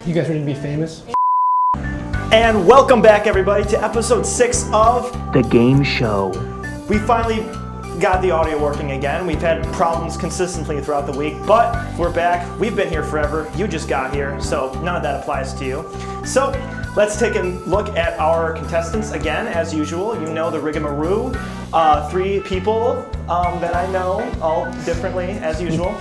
You guys ready to be famous? And welcome back, everybody, to episode 6 of The Game Show. We finally got the audio working again. We've had problems consistently throughout the week, but we're back. We've been here forever. You just got here, so none of that applies to you. So let's take a look at our contestants again, as usual. You know the rigamaroo. 3 people that I know, all differently, as usual.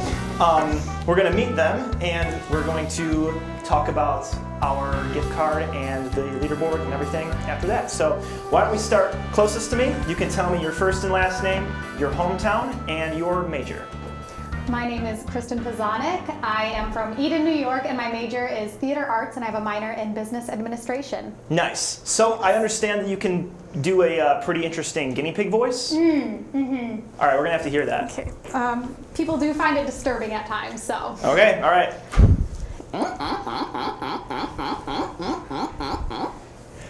We're going to meet them, and we're going to talk about our gift card and the leaderboard and everything after that. So why don't we start closest to me? You can tell me your first and last name, your hometown, and your major. My name is Kristen Pazanik. I am from Eden, New York, and my major is theater arts, and I have a minor in business administration. Nice. So I understand that you can do a pretty interesting guinea pig voice. All right, we're gonna have to hear that. Okay. People do find it disturbing at times, so. Okay, all right.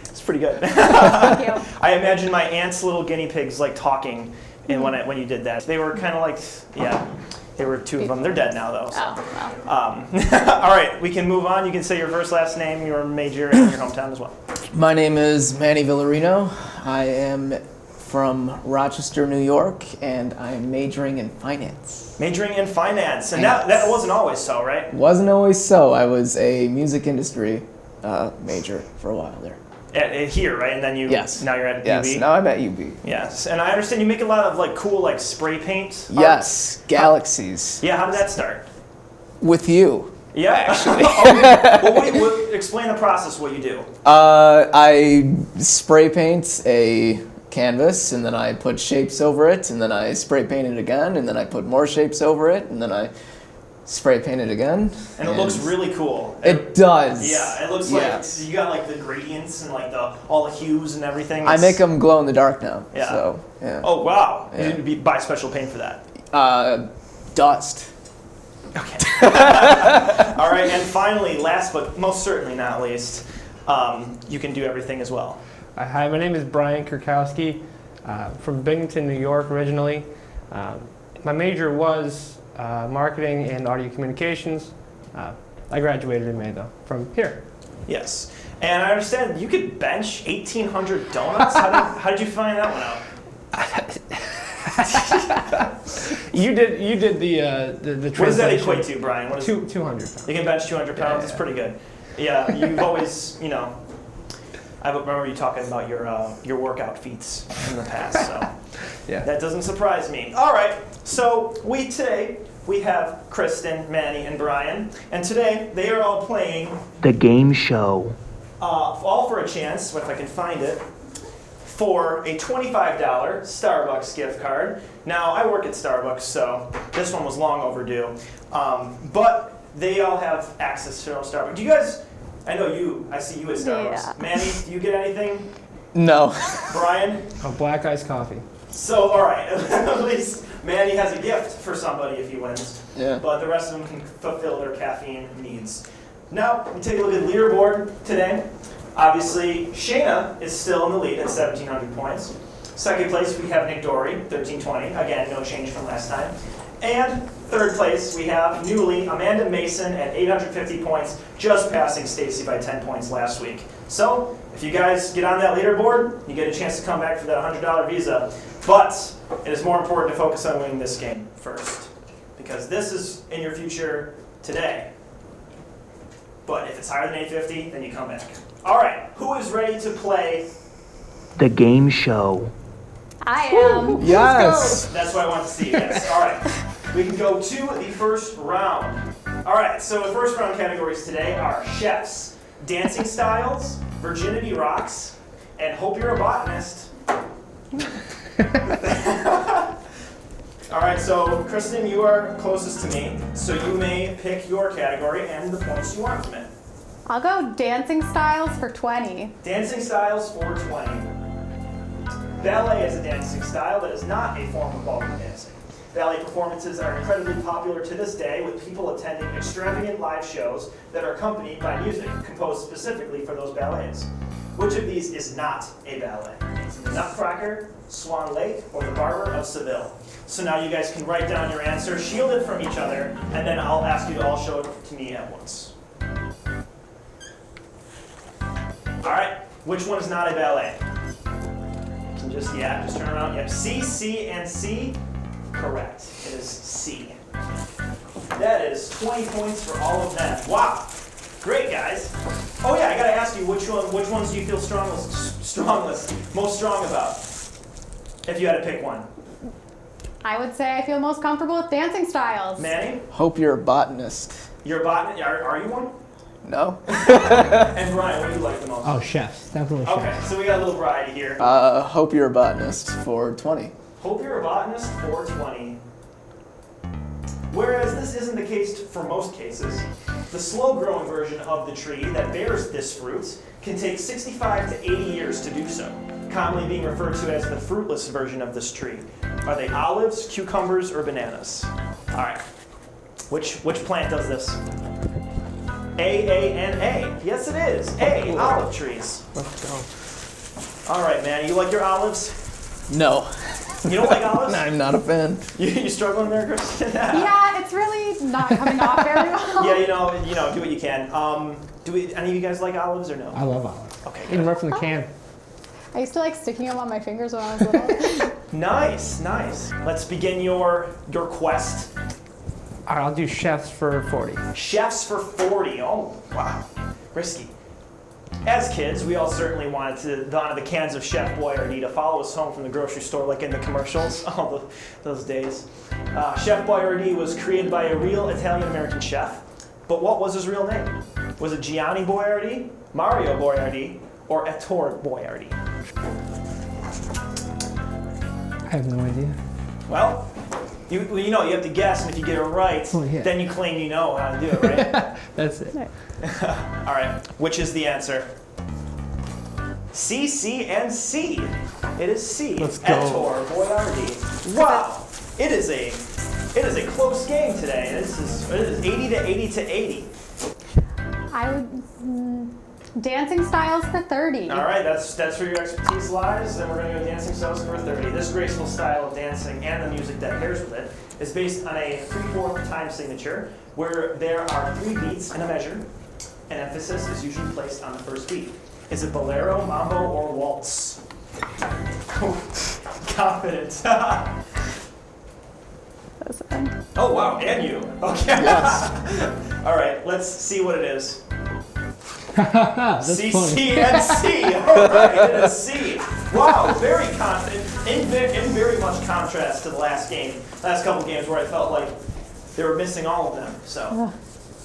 It's pretty good. Thank you. I imagine my aunt's little guinea pigs like talking, and when you did that, they were kind of like, yeah. There were 2 of them. They're dead now, though. So. Oh, well. All right, we can move on. You can say your first, last name, your major, and your hometown as well. My name is Manny Villarino. I am from Rochester, New York, and I'm majoring in finance. Majoring in finance, and that wasn't always so, right? Wasn't always so. I was a music industry major for a while there. Here, right? And then now you're at UB? Yes, now I'm at UB. Yes, and I understand you make a lot of like cool like spray paint art. Yes, galaxies. Yeah, how did that start? With you. Yeah, actually. Well, explain the process, what you do. I spray paint a canvas, and then I put shapes over it, and then I spray paint it again, and then I put more shapes over it, and then I spray paint it again. And it looks really cool. It does. Yeah, it looks like you got like the gradients and like all the hues and everything. I make them glow in the dark now. Yeah. So, yeah. Oh, wow. Yeah. You buy special paint for that. Dust. Okay. All right, and finally, last but most certainly not least, you can do everything as well. Hi, my name is Brian Kurkowski, from Binghamton, New York originally. My major was marketing and audio communications. I graduated in May, though, from here. Yes, and I understand you could bench 1,800 donuts. How did you find that one out? You did the What does that equate to, Brian? What is 200 pounds. You can bench 200 pounds. It's pretty good. Yeah, you've always, I remember you talking about your workout feats in the past, so Yeah. that doesn't surprise me. All right, so today we have Kristen, Manny, and Brian, and today they are all playing The Game Show. all for a chance, if I can find it, for a $25 Starbucks gift card. Now, I work at Starbucks, so this one was long overdue, but they all have access to Starbucks. Do you guys? I see you at Starbucks. Yeah. Manny, do you get anything? No. Brian? Oh, black iced coffee. So, all right, at least Manny has a gift for somebody if he wins. Yeah. But the rest of them can fulfill their caffeine needs. Now, we take a look at the leaderboard today. Obviously, Shayna is still in the lead at 1,700 points. Second place, we have Nick Dory, 1,320. Again, no change from last time. And third place, we have newly Amanda Mason at 850 points, just passing Stacy by 10 points last week. So, if you guys get on that leaderboard, you get a chance to come back for that $100 visa. But it is more important to focus on winning this game first, because this is in your future today. But if it's higher than 850, then you come back. All right, who is ready to play The Game Show? I am. Yes. That's what I want to see, yes. All right, we can go to the first round. All right, so the first round categories today are chefs, dancing styles, virginity rocks, and hope you're a botanist. All right, so Kristen, you are closest to me, so you may pick your category and the points you want from it. I'll go dancing styles for 20. Dancing styles for 20. Ballet is a dancing style that is not a form of ballroom dancing. Ballet performances are incredibly popular to this day, with people attending extravagant live shows that are accompanied by music composed specifically for those ballets. Which of these is not a ballet? The Nutcracker, Swan Lake, or the Barber of Seville? So now you guys can write down your answer, shield it from each other, and then I'll ask you to all show it to me at once. All right, which one is not a ballet? And just turn around. Yep, C, C, and C. Correct. It is C. That is 20 points for all of them. Wow. Great, guys. Oh yeah, I gotta ask you, which ones do you feel most strong about? If you had to pick one. I would say I feel most comfortable with dancing styles. Manny, Hope you're a botanist. you're a botanist. Are you one? No? And Brian, what do you like the most? Oh, chefs. Definitely chefs. Okay, so we got a little variety here. Hope you're a botanist for 20. Hope you're a botanist, 420. Whereas this isn't the case for most cases, the slow-growing version of the tree that bears this fruit can take 65 to 80 years to do so, commonly being referred to as the fruitless version of this tree. Are they olives, cucumbers, or bananas? All right. Which plant does this? A, and A. Yes, it is. A, olive trees. Let's go. All right, man. You like your olives? No. You don't like olives? I'm not a fan. You struggling there, Kristen? Yeah, it's really not coming off very well. Yeah, you know, do what you can. Any of you guys like olives or no? I love olives. Okay, Even good. right from the can. I used to like sticking them on my fingers when I was little. Nice. Let's begin your quest. All right, I'll do chefs for 40. Chefs for 40. Oh, wow. Risky. As kids, we all certainly wanted to don the cans of Chef Boyardee to follow us home from the grocery store like in the commercials. Oh, those days. Chef Boyardee was created by a real Italian-American chef. But what was his real name? Was it Gianni Boyardee, Mario Boyardee, or Ettore Boyardee? I have no idea. Well, you have to guess, and if you get it right, Oh, yeah. then you claim you know how to do it, right? That's it. All right, which is the answer? C, C, and C. It is C. Let's go. Ettore Boyardee. Wow, it is a close game today. It is 80 to 80 to 80. I would dancing styles for 30. All right, that's where your expertise lies, and we're going to go dancing styles for 30. This graceful style of dancing and the music that pairs with it is based on a 3/4 time signature, where there are 3 beats and a measure, and emphasis is usually placed on the first beat. Is it bolero, mambo, or waltz? Confident. Oh wow, and you. Okay. Yes. All right, let's see what it is. That's C, funny. C, and C. All right, it is C. Wow, very confident, in very much contrast to the last couple games where I felt like they were missing all of them. So,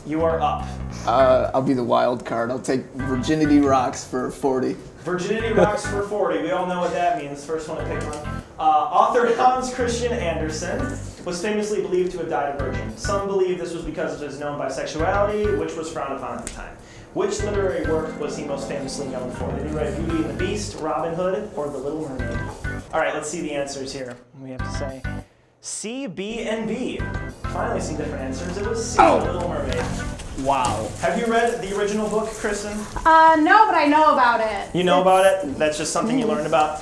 you are up. I'll be the wild card. I'll take Virginity Rocks for 40. Virginity Rocks for 40. We all know what that means. First one to pick one. Author Hans Christian Andersen was famously believed to have died a virgin. Some believe this was because of his known bisexuality, which was frowned upon at the time. Which literary work was he most famously known for? Did he write Beauty and the Beast, Robin Hood, or The Little Mermaid? All right, let's see the answers here. We have to say C, B, and B. Finally some different answers. It was C, The Little Mermaid. Wow. Have you read the original book, Kristen? No, but I know about it. You know about it? That's just something you learned about?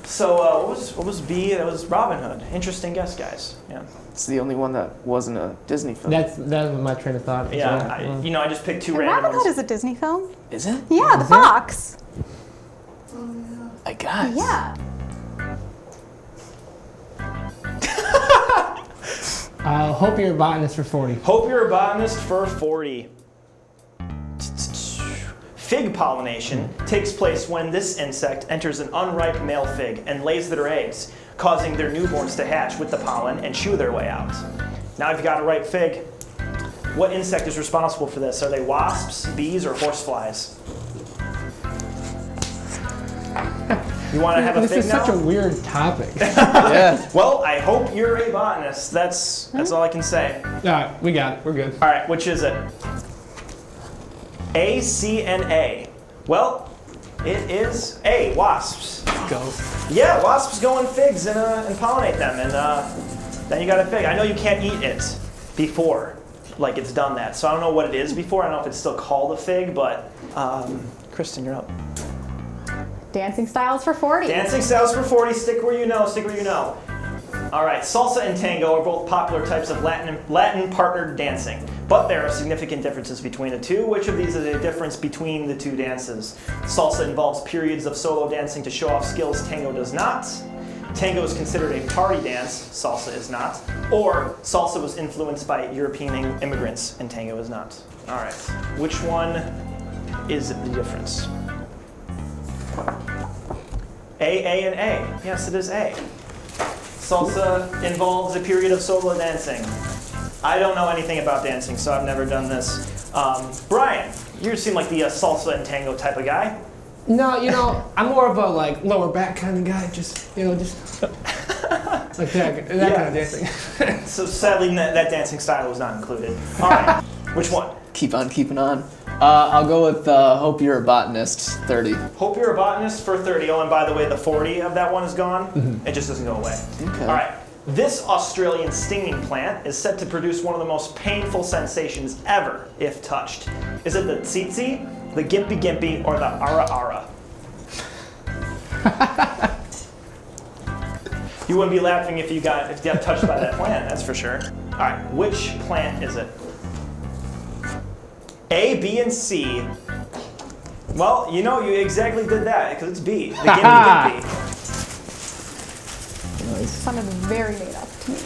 So what was B? That was Robin Hood. Interesting guess, guys. Yeah. It's the only one that wasn't a Disney film. That was my train of thought. as Yeah, well. I just picked 2 And random Robin Hood ones. is a Disney film? Is it? Yeah, the fox. I guess. Yeah. Hope you're a botanist for 40. Hope you're a botanist for 40. Fig pollination takes place when this insect enters an unripe male fig and lays their eggs, causing their newborns to hatch with the pollen and chew their way out. Now you've got a ripe fig. What insect is responsible for this? Are they wasps, bees, or horseflies? You want to have a This fig is now? such a weird topic. Yeah. Well, I hope you're a botanist. That's all I can say. All right, we got it. We're good. All right, which is it? A, C, and A. Well, it is A, wasps. Let's go. Yeah, wasps go in figs and pollinate them, and then you got a fig. I know you can't eat it before, like it's done that. So I don't know what it is before. I don't know if it's still called a fig, but Kristen, you're up. Dancing styles for 40. Dancing styles for 40. Stick where you know. Stick where you know. All right, salsa and tango are both popular types of Latin partnered dancing, but there are significant differences between the two. Which of these is a difference between the two dances? Salsa involves periods of solo dancing to show off skills, tango does not. Tango is considered a party dance, salsa is not. Or salsa was influenced by European immigrants and tango is not. All right, which one is the difference? A, and A. Yes, it is A. Salsa involves a period of solo dancing. I don't know anything about dancing, so I've never done this. Brian, you seem like the salsa and tango type of guy. No, I'm more of a like lower back kind of guy. Just like that kind of dancing. So sadly, that dancing style was not included. All right, which one? Keep on keeping on. I'll go with Hope You're a Botanist, 30. Hope You're a Botanist for 30. Oh, and by the way, the 40 of that one is gone. It just doesn't go away. Okay. All right. This Australian stinging plant is said to produce one of the most painful sensations ever if touched. Is it the tsetse, the gimpy gimpy, or the ara ara? You wouldn't be laughing if you got touched by that plant, that's for sure. All right, which plant is it? A, B, and C. Well, you exactly did that because it's B, the gimpy gimpy. Sounded very made up to me.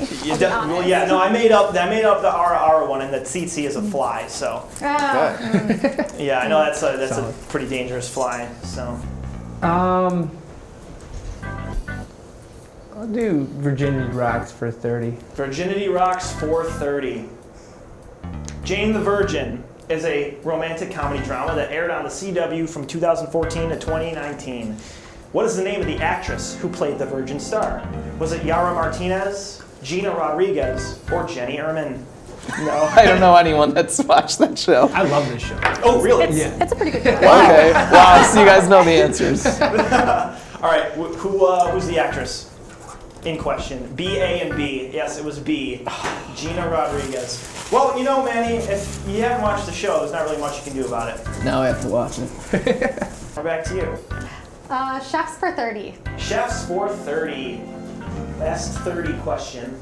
Well, yeah, no, I made up the ara ara one, and the tsetse is a fly. So yeah, I know that's a pretty dangerous fly. So I'll do Virginity Rocks for 30. Virginity Rocks for 30. Jane the Virgin is a romantic comedy drama that aired on the CW from 2014 to 2019. What is the name of the actress who played the Virgin Star? Was it Yara Martinez, Gina Rodriguez, or Jenny Erman? No, I don't know anyone that's watched that show. I love this show. Oh, really? It's a pretty good show. Okay, wow, so you guys know the answers. All right, who's the actress in question? B, A, and B. Yes, it was B. Gina Rodriguez. Well, Manny, if you haven't watched the show, there's not really much you can do about it. Now I have to watch it. We're back to you. Chefs for 30. Chefs for 30. Last 30 question.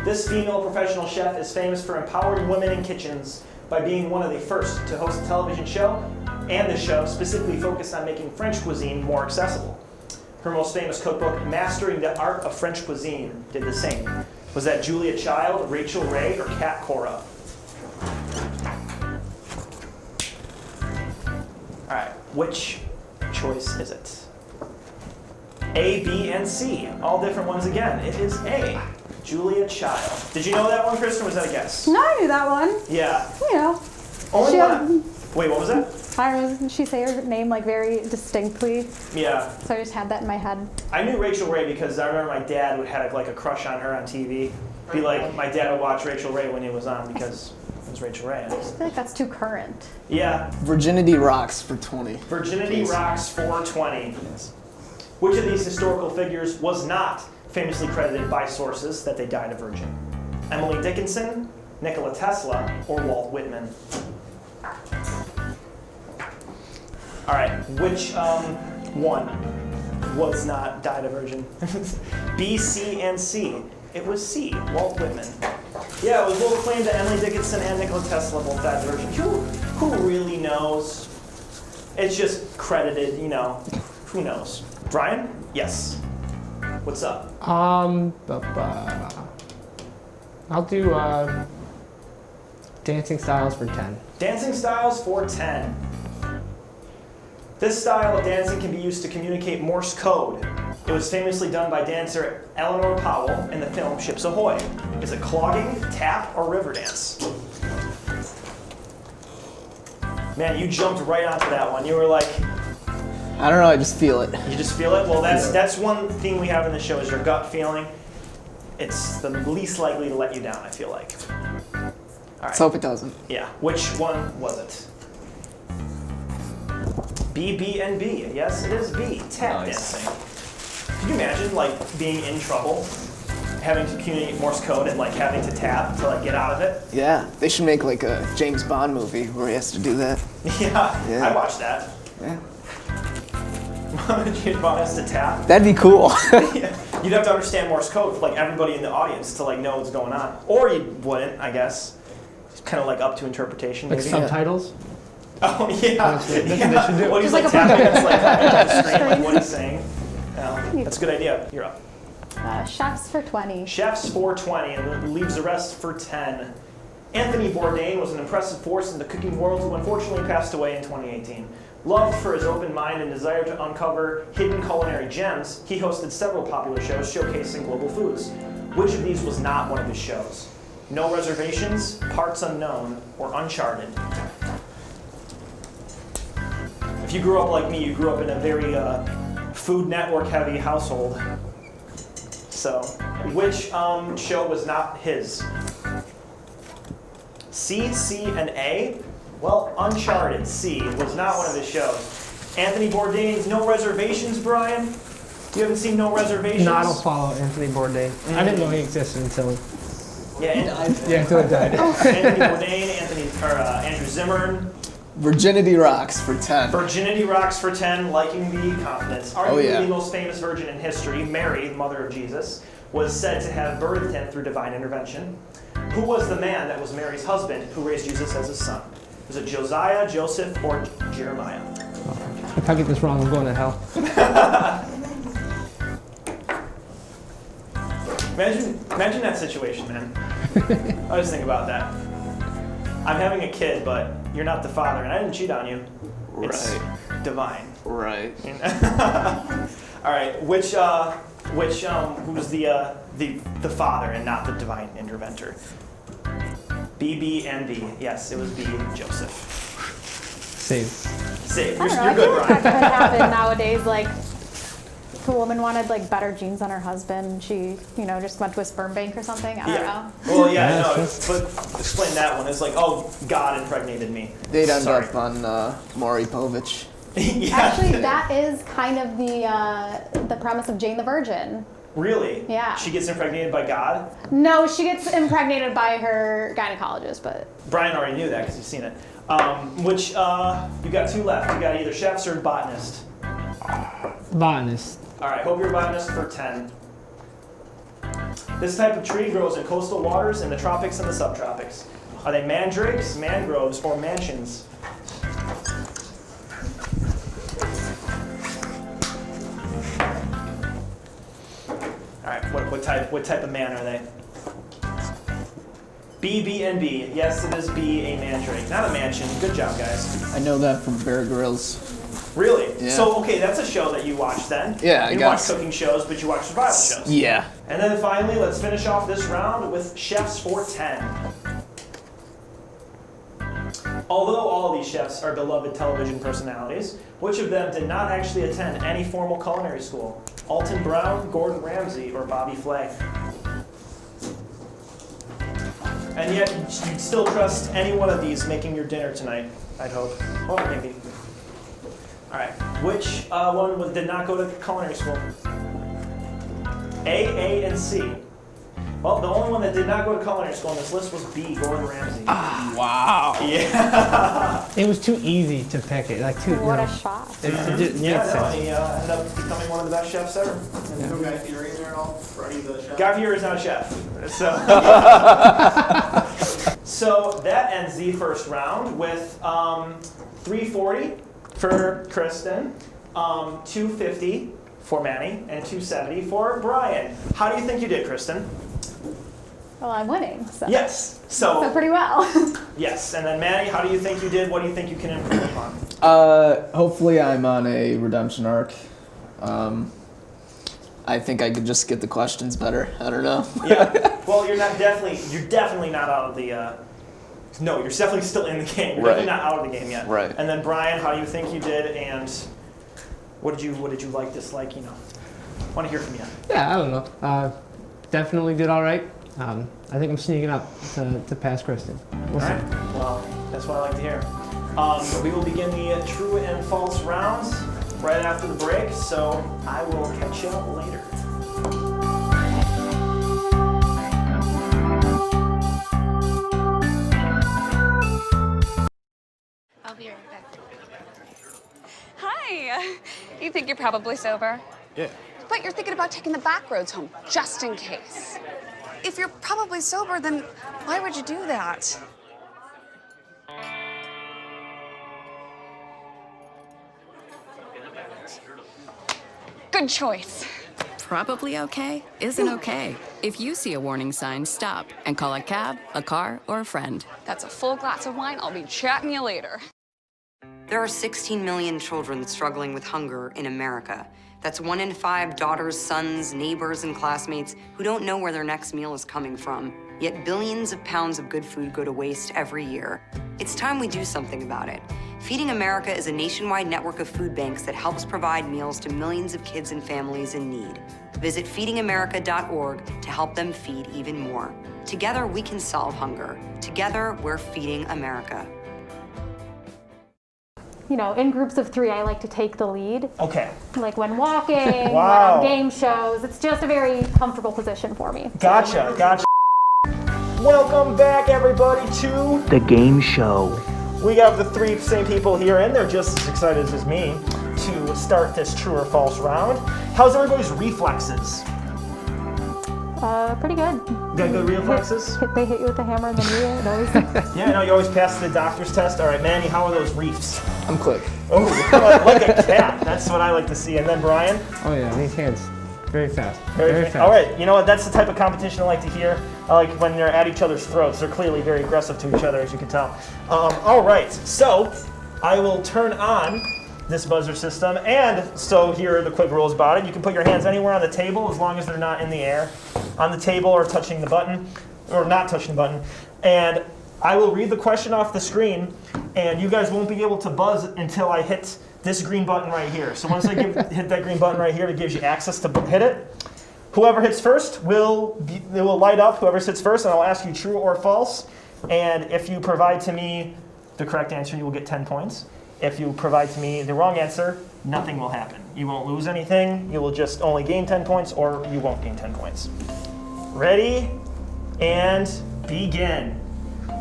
This female professional chef is famous for empowering women in kitchens by being one of the first to host a television show, and the show specifically focused on making French cuisine more accessible. Her most famous cookbook, Mastering the Art of French Cuisine, did the same. Was that Julia Child, Rachel Ray, or Kat Cora? All right, which choice is it? A, B, and C. All different ones again. It is A, Julia Child. Did you know that one, Kristen, or was that a guess? No, I knew that one. Yeah. Only one. Wait, what was that? I don't know, she say her name like very distinctly. Yeah. So I just had that in my head. I knew Rachel Ray because I remember my dad would have like a crush on her on TV. Be like, my dad would watch Rachel Ray when it was on because it was Rachel Ray. I feel like that's too current. Yeah. Virginity Rocks for 20. Virginity Rocks for 20. Yes. Which of these historical figures was not famously credited by sources that they died a virgin? Emily Dickinson, Nikola Tesla, or Walt Whitman? All right, which one was not died a virgin? B, C, and C. It was C, Walt Whitman. Yeah, it was both claimed that Emily Dickinson and Nikola Tesla both died a virgin. Who really knows? It's just credited, who knows? Brian? Yes. What's up? I'll do Dancing Styles for 10. Dancing Styles for 10. This style of dancing can be used to communicate Morse code. It was famously done by dancer Eleanor Powell in the film Ships Ahoy. Is it clogging, tap, or river dance? Man, you jumped right onto that one. You were like, I don't know, I just feel it. you just feel it? Well, that's one thing we have in the show is your gut feeling. It's the least likely to let you down, I feel like. All right. Let's hope it doesn't. Yeah. Which one was it? B, B, and B. Yes, it is B. Tap dancing. Can you imagine being in trouble, having to communicate Morse code and having to tap to get out of it? Yeah, they should make a James Bond movie where he has to do that. Yeah. I watched that. Yeah. James Bond has to tap. That'd be cool. Yeah. You'd have to understand Morse code for like everybody in the audience to like know what's going on, or you wouldn't, I guess. It's kind of like up to interpretation. Like Maybe. subtitles? Oh yeah. That's what they should do. What he's Just like like a tapping against like the screen, like Screen. what he's saying. That's a good idea. You're up. Chefs for 20. Chefs for 20 and leaves the rest for 10. Anthony Bourdain was an impressive force in the cooking world who unfortunately passed away in 2018. Loved for his open mind and desire to uncover hidden culinary gems, he hosted several popular shows showcasing global foods. Which of these was not one of his shows? No Reservations, Parts Unknown, or Uncharted? If you grew up like me, you grew up in a very Food Network heavy household. So, which show was not his? C, C, and A? Well, Uncharted, C, was not one of his shows. Anthony Bourdain's No Reservations, Brian? You haven't seen No Reservations? No, I don't follow Anthony Bourdain. I didn't know he existed until until he died. Anthony Bourdain, Andrew Zimmern. Virginity Rocks for 10. Virginity Rocks for 10, Liking the Confidence. Arguably yeah. the most famous virgin in history, Mary, the mother of Jesus, was said to have birthed him through divine intervention. Who was the man that was Mary's husband who raised Jesus as his son? Was it Josiah, Joseph, or Jeremiah? If I get this wrong, I'm going to hell. Imagine that situation, man. I was thinking about that. I'm having a kid, but you're not the father, and I didn't cheat on you. It's divine. Right. All right, who's the father and not the divine interventor? B, B, and B. Yes, it was B, Joseph. Save. Safe. I don't know. You're I good, feel like Brian. that could happen nowadays. Like, if a woman wanted like better genes on her husband, she, just went to a sperm bank or something. I don't know. Well, yeah, Yeah, no, that's but explain that one. It's like, oh, God impregnated me. They'd end Sorry. up on Maury Povich. Yeah. Actually, that is kind of the premise of Jane the Virgin. Really? Yeah. She gets impregnated by God? No, she gets impregnated by her gynecologist, but Brian already knew that because he's seen it. You got two left. You got either chefs or botanist. Botanist. All right, hope you're a botanist for 10. This type of tree grows in coastal waters in the tropics and the subtropics. Are they mandrakes, mangroves, or mansions? All right, what type of man are they? B, B, and B. Yes, it is B, a mandrake, not a mansion. Good job, guys. I know that from Bear Grylls. Really? Yeah. So, okay, that's a show that you watch then. Yeah, I You guess. watch cooking shows, but you watch survival shows. Yeah. And then finally, let's finish off this round with chefs for 10. Although all of these chefs are beloved television personalities, which of them did not actually attend any formal culinary school? Alton Brown, Gordon Ramsay, or Bobby Flay? And yet, you'd still trust any one of these making your dinner tonight, I'd hope. Well, maybe. All right, which one did not go to culinary school? A, and C. Well, the only one that did not go to culinary school on this list was B, Gordon Ramsay. Wow. Yeah. It was too easy to pick it. Like too. what a shot. It Yeah, makes no, sense. he ended up becoming one of the best chefs ever. No Guy Fieri in there at all? For any of the chefs? Guy Fieri is not a chef. So, so that ends the first round with 340 for Kristen, 250 for Manny, and 270 for Brian. How do you think you did, Kristen? Well, I'm winning, so Yes. so So, pretty well. yes. And then Manny, how do you think you did? What do you think you can improve upon? Hopefully I'm on a redemption arc. I think I could just get the questions better. I don't know. Yeah. Well, you're definitely not out of the. No, you're definitely still in the game. You're definitely Right. not out of the game yet. Right. And then Brian, how do you think you did? And what did you like, dislike? Want to hear from you. Yeah, I don't know. Definitely did all right. I think I'm sneaking up to pass Kristen. We'll All see. right. Well, that's what I like to hear. We will begin the true and false rounds right after the break. So I will catch you later. I'll be right back. Hi. You think you're probably sober? Yeah. bet you're thinking about taking the back roads home, just in case. If you're probably sober, then why would you do that? Good choice. Probably okay isn't okay. If you see a warning sign, stop and call a cab, a car, or a friend. That's a full glass of wine. I'll be chatting you later. There are 16 million children struggling with hunger in America. That's 1 in 5 daughters, sons, neighbors, and classmates who don't know where their next meal is coming from. Yet billions of pounds of good food go to waste every year. It's time we do something about it. Feeding America is a nationwide network of food banks that helps provide meals to millions of kids and families in need. Visit feedingamerica.org to help them feed even more. Together, we can solve hunger. Together, we're feeding America. You know, in groups of 3, I like to take the lead. Okay. Like when walking, Wow. when on game shows. It's just a very comfortable position for me. Gotcha. Welcome back, everybody, to The game show. We have the 3 same people here, and they're just as excited as me to start this true or false round. How's everybody's reflexes? Pretty good. Got good reflexes? They hit you with a hammer and then you know. Yeah, no, you always pass the doctor's test. All right, Manny, how are those reefs? I'm quick. Oh, like a cat. That's what I like to see. And then Brian? Oh yeah, these hands, very fast. Very fast. All right, you know what? That's the type of competition I like to hear. I like when they're at each other's throats. They're clearly very aggressive to each other, as you can tell. All right, so I will turn on this buzzer system. And so here are the quick rules about it. You can put your hands anywhere on the table as long as they're not in the air, on the table or touching the button, or not touching the button. And I will read the question off the screen, and you guys won't be able to buzz until I hit this green button right here. So once I hit that green button right here, it gives you access to hit it. Whoever hits first it will light up. Whoever hits first, and I'll ask you true or false. And if you provide to me the correct answer, you will get 10 points. If you provide to me the wrong answer, nothing will happen. You won't lose anything. You will just only gain 10 points, or you won't gain 10 points. Ready? And begin.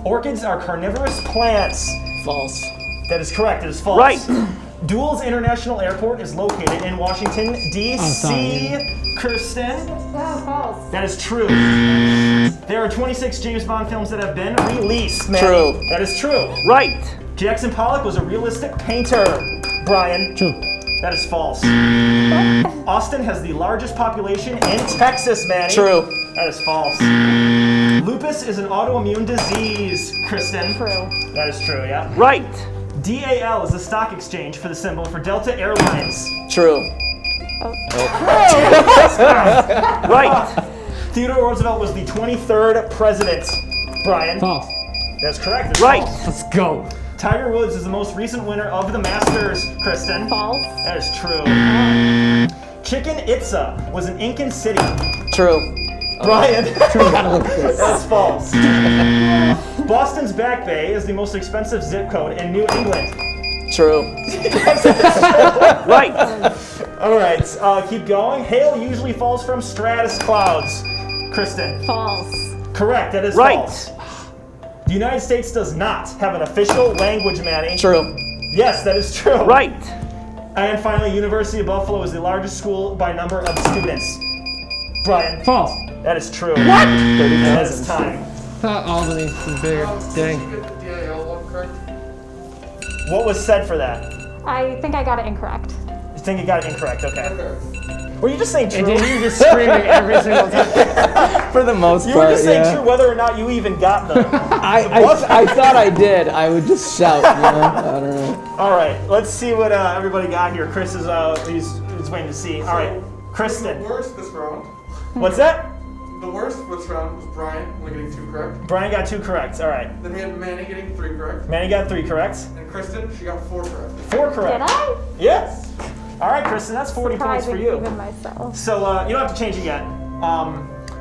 Orchids are carnivorous plants. False. That is correct. It is false. Right. Dulles International Airport is located in Washington, D.C. Kirsten? Oh, false. That is true. There are 26 James Bond films that have been released. Manny. True. That is true. Right. Jackson Pollock was a realistic painter. Brian? True. That is false. Austin has the largest population in Texas, Manny. True. That is false. Lupus is an autoimmune disease, Kristen. True. That is true, yeah. Right. DAL is the stock exchange for the symbol for Delta Airlines. True. Right. Theodore Roosevelt was the 23rd president. Brian? False. That's correct. It's Right. false. Let's go. Tiger Woods is the most recent winner of the Masters, Kristen. False. That is true. Chichen Itza was an Incan city. True. Brian? That's false. Boston's Back Bay is the most expensive zip code in New England. True. Right. All right, keep going. Hail usually falls from stratus clouds. Kristen? False. Correct, that is Right. false. The United States does not have an official language, Manny. True. Yes, that is true. Right. And finally, University of Buffalo is the largest school by number of students. Brian? False. That is true. What? That is time. Thought Albany was bigger. Dang. Did you get the DAL one correct? What was said for that? I think I got it incorrect. You think you got it incorrect, okay. Okay. Were you just saying true? And then you just screaming every single time. For the most You part, were just saying yeah. true whether or not you even got them. I thought I did. I would just shout, you know? I don't know. All right, let's see what everybody got here. Chris is he's waiting to see. All right, Kristen. The worst this round. What's that? The worst this round was Brian only getting 2 correct. Brian got 2 correct. All right. Then we had Manny getting 3 correct. Manny got 3 correct. And Kristen, she got 4 correct. 4 correct. Did I? Yes. All right, Kristen, that's 40 points for Surprising you. even myself. So you don't have to change it yet.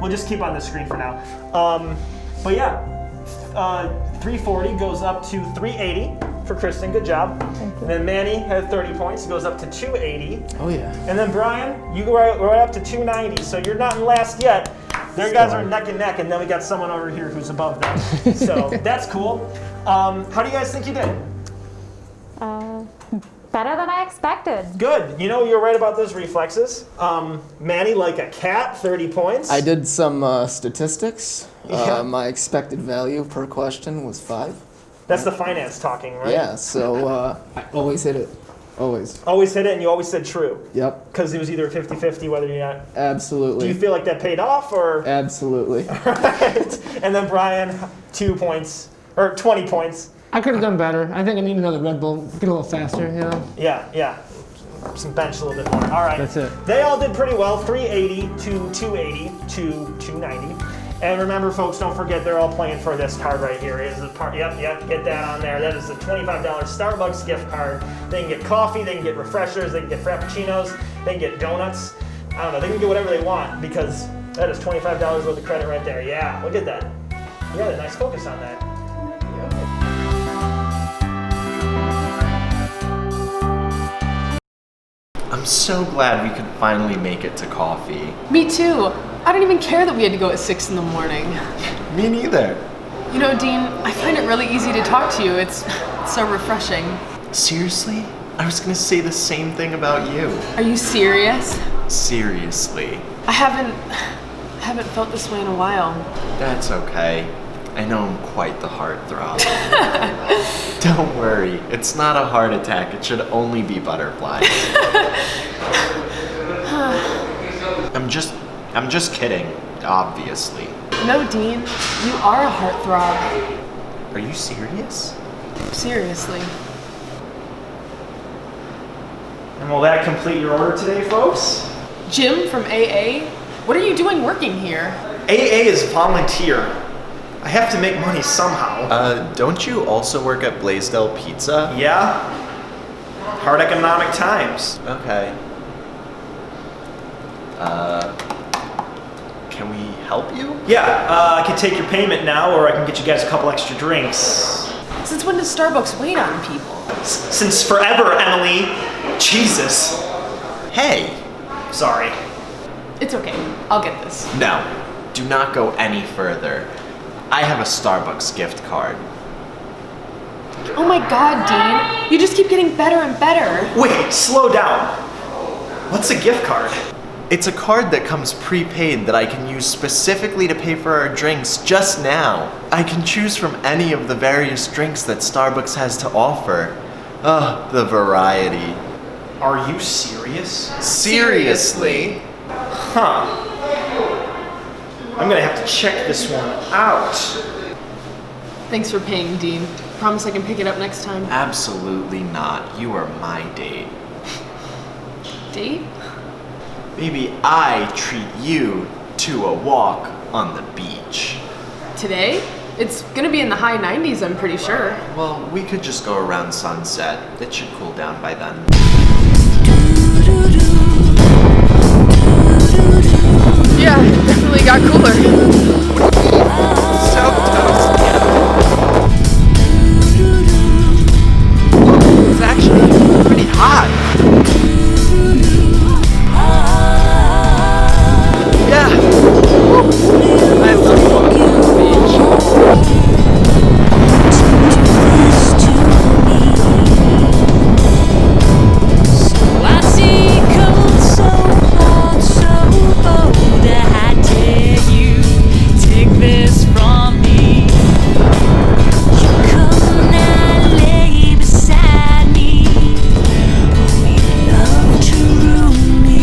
We'll just keep on the screen for now. But yeah, 340 goes up to 380 for Kristen. Good job. And then Manny had 30 points. It goes up to 280. Oh, yeah. And then Brian, you go right up to 290. So you're not in last yet. Their guys are neck and neck, and then we got someone over here who's above them. So that's cool. How do you guys think you did? Better than I expected. Good. You know, you're right about those reflexes. Manny, like a cat, 30 points. I did some statistics. Yeah. My expected value per question was 5. That's the finance talking, right? Yeah, so I always hit it. Always. Always hit it, and you always said true. Yep. Because it was either 50-50 whether you got... Absolutely. Do you feel like that paid off, or... Absolutely. Right. And then Brian, 2 points, or 20 points. I could have done better. I think I need another Red Bull. Get a little faster, you know? Yeah. Some bench a little bit more. All right. That's it. They all did pretty well. 380 to 280 to 290. And remember, folks, don't forget they're all playing for this card right here. It is the part. Yep. Get that on there. That is a $25 Starbucks gift card. They can get coffee. They can get refreshers. They can get frappuccinos. They can get donuts. I don't know. They can get whatever they want because that is $25 worth of credit right there. Yeah. Look at that. Yeah. Nice focus on that. I'm so glad we could finally make it to coffee. Me too. I don't even care that we had to go at 6 in the morning. Me neither. You know, Dean, I find it really easy to talk to you. It's so refreshing. Seriously? I was gonna say the same thing about you. Are you serious? Seriously. I haven't felt this way in a while. That's okay. I know I'm quite the heartthrob. Don't worry, it's not a heart attack. It should only be butterflies. I'm just kidding, obviously. No, Dean, you are a heartthrob. Are you serious? Seriously. And will that complete your order today, folks? Jim from AA? What are you doing working here? AA is volunteer. I have to make money somehow. Don't you also work at Blaisdell Pizza? Yeah. Hard economic times. Okay. Can we help you? Yeah, I can take your payment now, or I can get you guys a couple extra drinks. Since when does Starbucks wait on people? Since forever, Emily. Jesus. Hey! Sorry. It's okay. I'll get this. No. Do not go any further. I have a Starbucks gift card. Oh my god, Dean. You just keep getting better and better. Wait, slow down. What's a gift card? It's a card that comes prepaid that I can use specifically to pay for our drinks just now. I can choose from any of the various drinks that Starbucks has to offer. Ugh, the variety. Are you serious? Seriously? Huh. I'm gonna have to check this one out. Thanks for paying, Dean. Promise I can pick it up next time. Absolutely not. You are my date. Date? Maybe I treat you to a walk on the beach. Today? It's gonna be in the high 90s, I'm pretty sure. Well, we could just go around sunset. It should cool down by then. Yeah, it definitely got cooler. So toasty. It's actually pretty hot. Yeah. I love walking on the beach. I see cold so hard, so bold. I dare you, take this from me. You come now, lay beside me. Oh, you love to ruin me.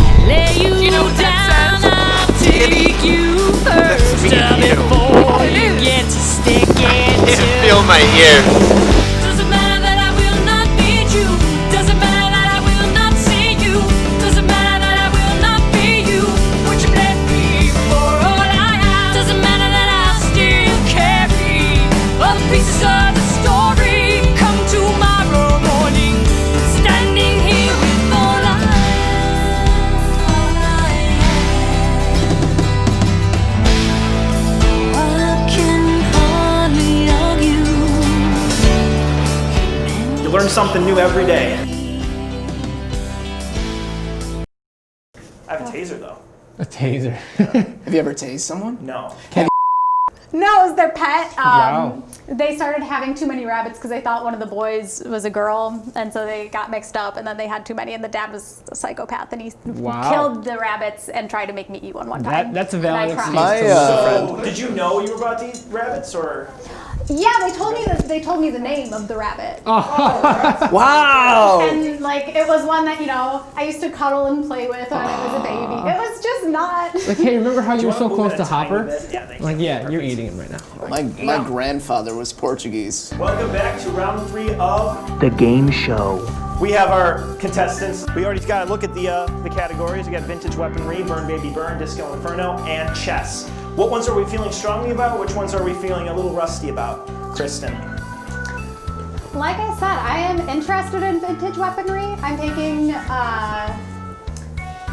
I lay you down, I'll take you first before you get to stick it. Feel my ear. Doesn't matter that I will not meet you. Doesn't matter that I will not see you. Doesn't matter that I will not be you. Would you let me for all I have? Doesn't matter that I'll still carry all the pieces of the story. Come tomorrow morning, standing here with all I can hardly argue. You learn something new every day. I have a taser though. A taser. Have you ever tased someone? No. No, it was their pet. Wow. They started having too many rabbits because they thought one of the boys was a girl, and so they got mixed up, and then they had too many, and the dad was a psychopath, and he killed the rabbits and tried to make me eat one time. That's a valid And I excuse. cried. So, did you know you were about to eat rabbits, or? Yeah, they told me the name of the rabbit. Wow! And like it was one that I used to cuddle and play with when I was a baby. It was just not. Like, hey, remember how you were so move close it to a tiny Hopper? bit? Yeah, thank Like, you. yeah, you're eating him right now. My grandfather was Portuguese. Welcome back to round 3 of The game show. We have our contestants. We already got to look at the categories. We got vintage weaponry, burn baby burn, disco inferno, and chess. What ones are we feeling strongly about? Which ones are we feeling a little rusty about? Kristen. Like I said, I am interested in vintage weaponry. I'm taking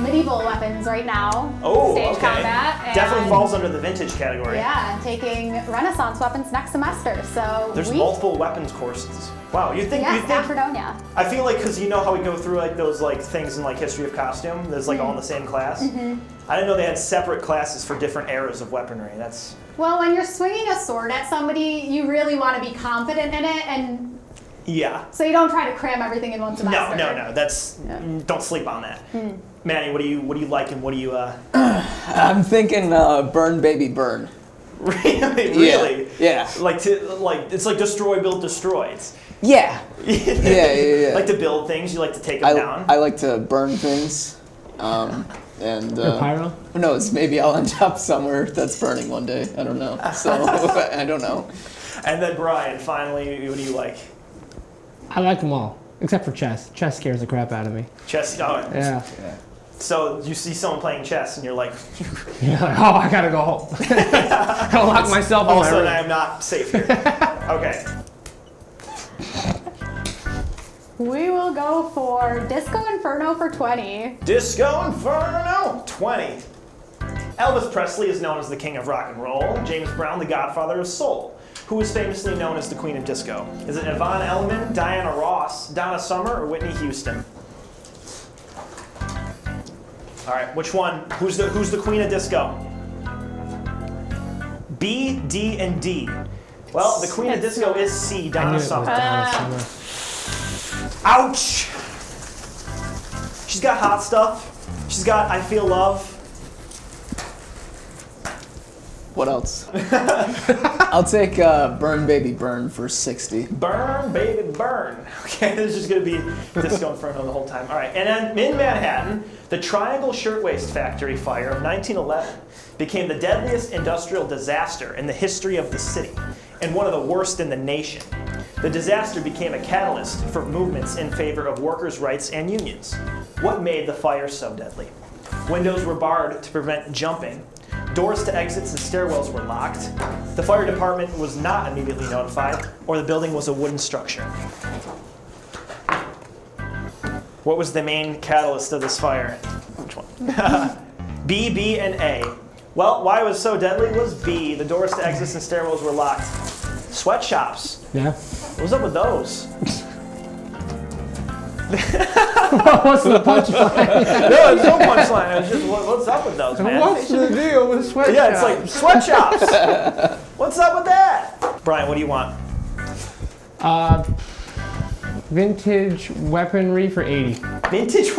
medieval weapons right now. Oh, Stage okay. combat. And Definitely falls under the vintage category. Yeah, I'm taking Renaissance weapons next semester. So There's multiple weapons courses. Wow, you think? at Fredonia. I feel like because you know how we go through like those like things in like history of costume. There's like all in the same class. Mm-hmm. I didn't know they had separate classes for different eras of weaponry. That's Well, when you're swinging a sword at somebody, you really want to be confident in it, and yeah. so you don't try to cram everything in one semester. No. That's don't sleep on that. Manny, what do you like and what do you? I'm thinking burn baby burn. Really? Yeah. Like it's like destroy, build, destroy. It's, Yeah. Yeah. Like to build things, you like to take them down. I like to burn things. And pyro? who knows? Maybe I'll end up somewhere that's burning one day. I don't know. So I don't know. And then Brian, finally, what do you like? I like them all, except for chess. Chess scares the crap out of me. Chess. Yeah. So you see someone playing chess, and you're like, You're like, oh, I gotta go home. I gotta lock myself in all of my a sudden room. I am not safe here. Okay. We will go for Disco Inferno for 20. Disco Inferno 20. Elvis Presley is known as the king of rock and roll. James Brown, the godfather of soul. Who is famously known as the queen of disco? Is it Yvonne Elliman, Diana Ross, Donna Summer, or Whitney Houston? All right, which one? Who's the queen of disco? B, D, and D. Well, the queen of disco is C, I knew Donna it was Summer. Donna Summer. Ouch! She's got hot stuff. She's got I Feel Love. What else? I'll take burn baby burn for 60. Burn, baby, burn. Okay, this is just gonna be Disco Inferno the whole time. All right, and then in Manhattan, the Triangle Shirtwaist Factory fire of 1911 became the deadliest industrial disaster in the history of the city, and one of the worst in the nation. The disaster became a catalyst for movements in favor of workers' rights and unions. What made the fire so deadly? Windows were barred to prevent jumping. Doors to exits and stairwells were locked. The fire department was not immediately notified, or the building was a wooden structure. What was the main catalyst of this fire? Which one? B, B, and A. Well, why it was so deadly was B. The doors to exits and stairwells were locked. Sweatshops. Yeah. What's up with those? What's the punchline? No, there's no punchline. It was just, what's up with those, man? What's the deal with sweatshops? Yeah, it's like sweatshops. What's up with that? Brian, what do you want? Vintage weaponry for 80. Vintage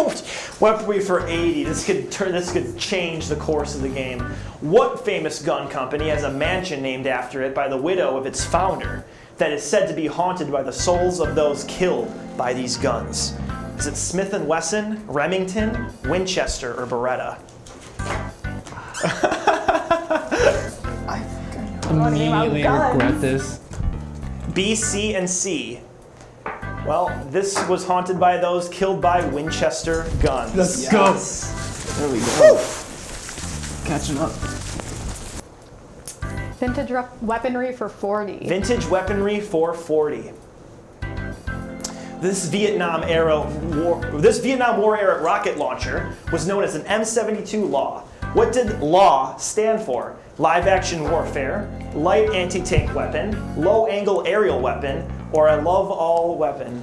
weaponry for 80. This could change the course of the game. What famous gun company has a mansion named after it by the widow of its founder that is said to be haunted by the souls of those killed by these guns? Is it Smith & Wesson, Remington, Winchester, or Beretta? I think I know. Immediately regret this. B, C, and C. Well, this was haunted by those killed by Winchester guns. Let's Yes. There we go. Catching up. Vintage weaponry for 40. Vintage weaponry for 40. This Vietnam War era rocket launcher was known as an M72 Law. What did LAW stand for? Live action warfare, light anti-tank weapon, low angle aerial weapon, or a love all weapon?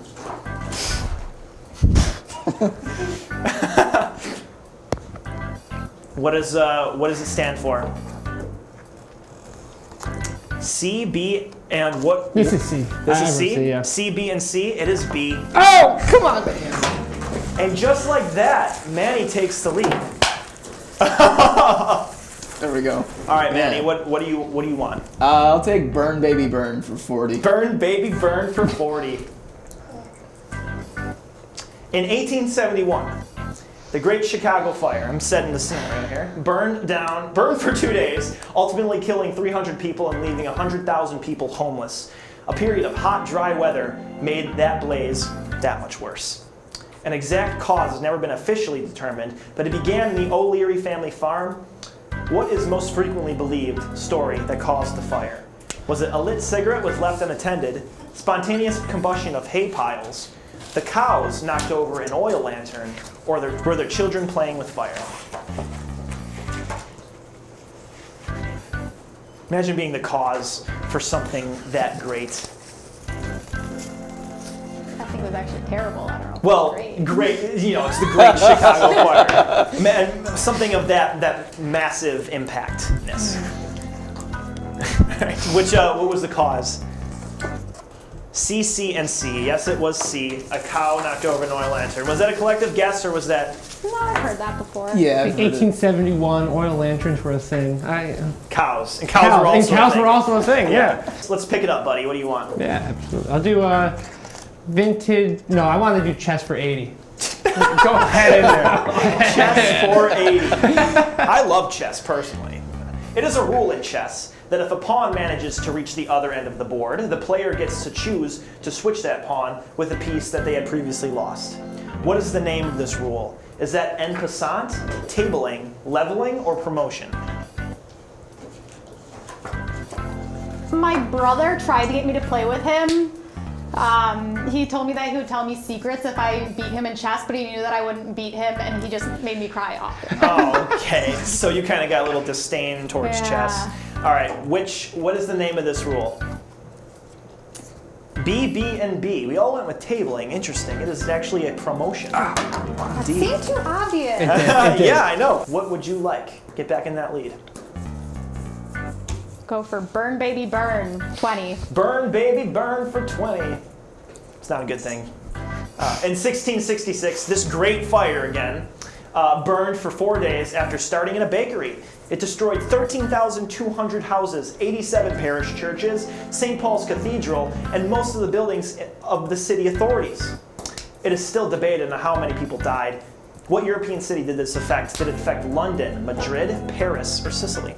What does it stand for? C, B, and what? This is C. This I is have C? C, yeah. C, B, and C. It is B. Oh, come on. And just like that, Manny takes the lead. There we go. All right, Manny, Yeah. what do you want? I'll take Burn Baby Burn for 40. Burn, baby, burn for 40. In 1871, the Great Chicago Fire, I'm setting the scene right here, burned for 2 days, ultimately killing 300 people and leaving 100,000 people homeless. A period of hot, dry weather made that blaze that much worse. An exact cause has never been officially determined, but it began in the O'Leary family farm. What is most frequently believed story that caused the fire? Was it a lit cigarette was left unattended, spontaneous combustion of hay piles, the cows knocked over an oil lantern, or were there children playing with fire? Imagine being the cause for something that great. I think it was actually terrible. I don't know. Well, great, it's the Great Chicago Fire. Man, something of that massive impactness. What was the cause? C, C, and C. Yes, it was C. A cow knocked over an oil lantern. Was that a collective guess, or was that? No, I've heard that before. Yeah. Like 1871, oil lanterns were a thing. Cows. And cows were also a thing, yeah. So let's pick it up, buddy. What do you want? Yeah, absolutely. I'll do vintage. No, I want to do chess for 80. Go ahead in there. Chess for 80. I love chess, personally. It is a rule in chess that if a pawn manages to reach the other end of the board, the player gets to choose to switch that pawn with a piece that they had previously lost. What is the name of this rule? Is that en passant, tabling, leveling, or promotion? My brother tried to get me to play with him. He told me that he would tell me secrets if I beat him in chess, but he knew that I wouldn't beat him, and he just made me cry often. Oh, okay. So you kind of got a little disdain towards chess. All right. What is the name of this rule? B, B, and B. We all went with tabling. Interesting. It is actually a promotion. That D. seemed too obvious. Yeah, I know. What would you like? Get back in that lead. Go for Burn Baby Burn, 20. Burn, baby, burn for 20. It's not a good thing. In 1666, this great fire again burned for 4 days after starting in a bakery. It destroyed 13,200 houses, 87 parish churches, St. Paul's Cathedral, and most of the buildings of the city authorities. It is still debated on how many people died. What European city did this affect? Did it affect London, Madrid, Paris, or Sicily?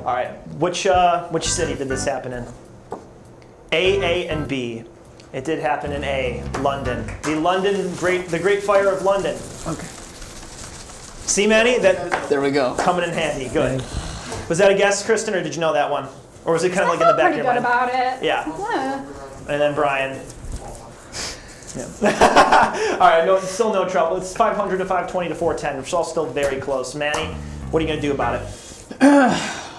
All right, which city did this happen in? A, and B. It did happen in A, London. The Great Fire of London. Okay. See, Manny? There we go. Coming in handy. Good. Was that a guess, Kristen, or did you know that one? Or was it kind of like in the back of your mind? Pretty good about it. Yeah. And then Brian. Yeah. All right, still no trouble. It's 500 to 520 to 410. It's all still very close. Manny, what are you going to do about it?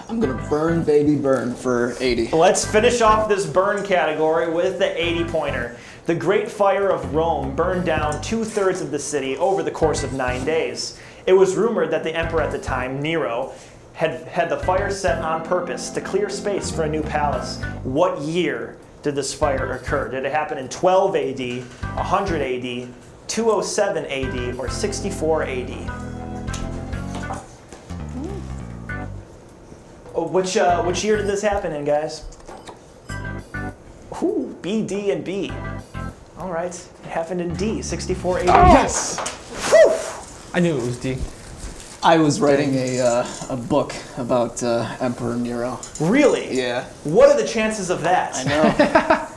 I'm gonna burn baby burn for 80. Let's finish off this burn category with the 80-pointer. The Great Fire of Rome burned down 2/3 of the city over the course of 9 days. It was rumored that the emperor at the time, Nero, had the fire set on purpose to clear space for a new palace. What year did this fire occur? Did it happen in 12 AD, 100 AD, 207 AD, or 64 AD? Which year did this happen in, guys? Ooh, B, D, and B. All right, it happened in D, 64 AD. Oh, yes! Whew. I knew it was D. I was writing a book about Emperor Nero. Really? Yeah. What are the chances of that? I know.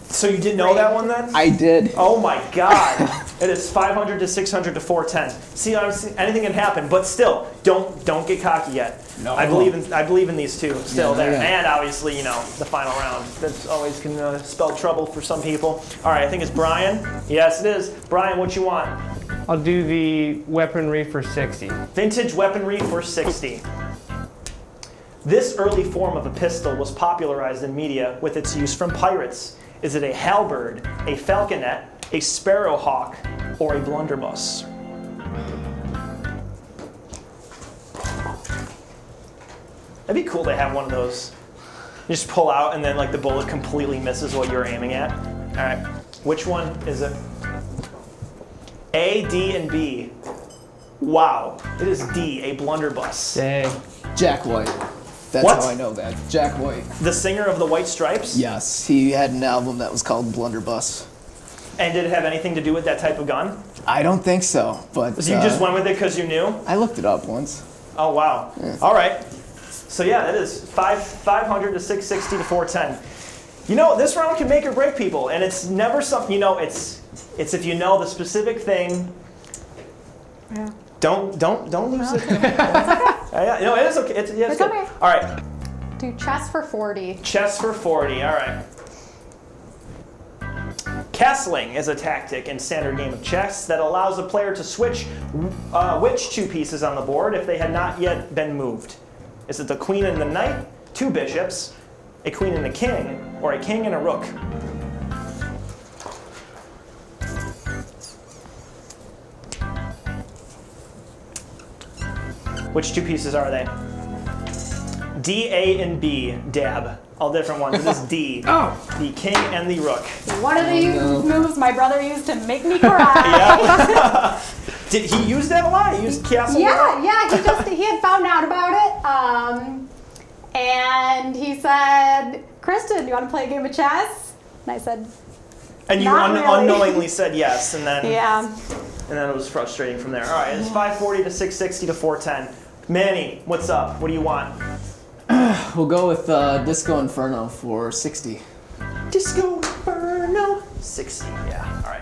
So you did know that one then? I did. Oh my God! It is 500 to 600 to 410. See, honestly, anything can happen, but still, don't get cocky yet. No. I believe in these two still there, yeah. and obviously, the final round. That's always can spell trouble for some people. All right, I think it's Brian. Yes, it is. Brian, what you want? I'll do the weaponry for 60. Vintage weaponry for 60. This early form of a pistol was popularized in media with its use from pirates. Is it a halberd, a falconet, a sparrowhawk, or a blunderbuss? That'd be cool to have one of those. You just pull out and then like the bullet completely misses what you're aiming at. All right, which one is it? A, D, and B. Wow, it is D, a blunderbuss. Dang. Jack White. That's What? how I know that. Jack White. The singer of the White Stripes? Yes, he had an album that was called Blunderbuss. And did it have anything to do with that type of gun? I don't think so, but So you just went with it because you knew? I looked it up once. Oh, wow. Yeah. All right. So yeah, that is 500 to 660 to 410. You know, this round can make or break people, and it's never something, you know, it's if you know the specific thing. Yeah. Don't lose it. Yeah, no, it is okay. It's good. okay. All right. Do chess for 40. Chess for 40. All right. Castling is a tactic in standard game of chess that allows a player to switch which two pieces on the board if they had not yet been moved. Is it the queen and the knight, two bishops, a queen and a king, or a king and a rook? Which two pieces are they? D, A, and B, dab. All different ones. This is D. Oh. The king and the rook. One of the moves my brother used to make me cry. Yeah. Did he use that a lot? He used castle? Yeah. He had found out about it, and he said, "Kristen, you want to play a game of chess?" And I said, And you "Not really." unknowingly said yes, and then Yeah. and then it was frustrating from there. All right, it's 540 to 660 to 410. Manny, what's up? What do you want? We'll go with Disco Inferno for 60. Disco Inferno. 60, yeah, all right.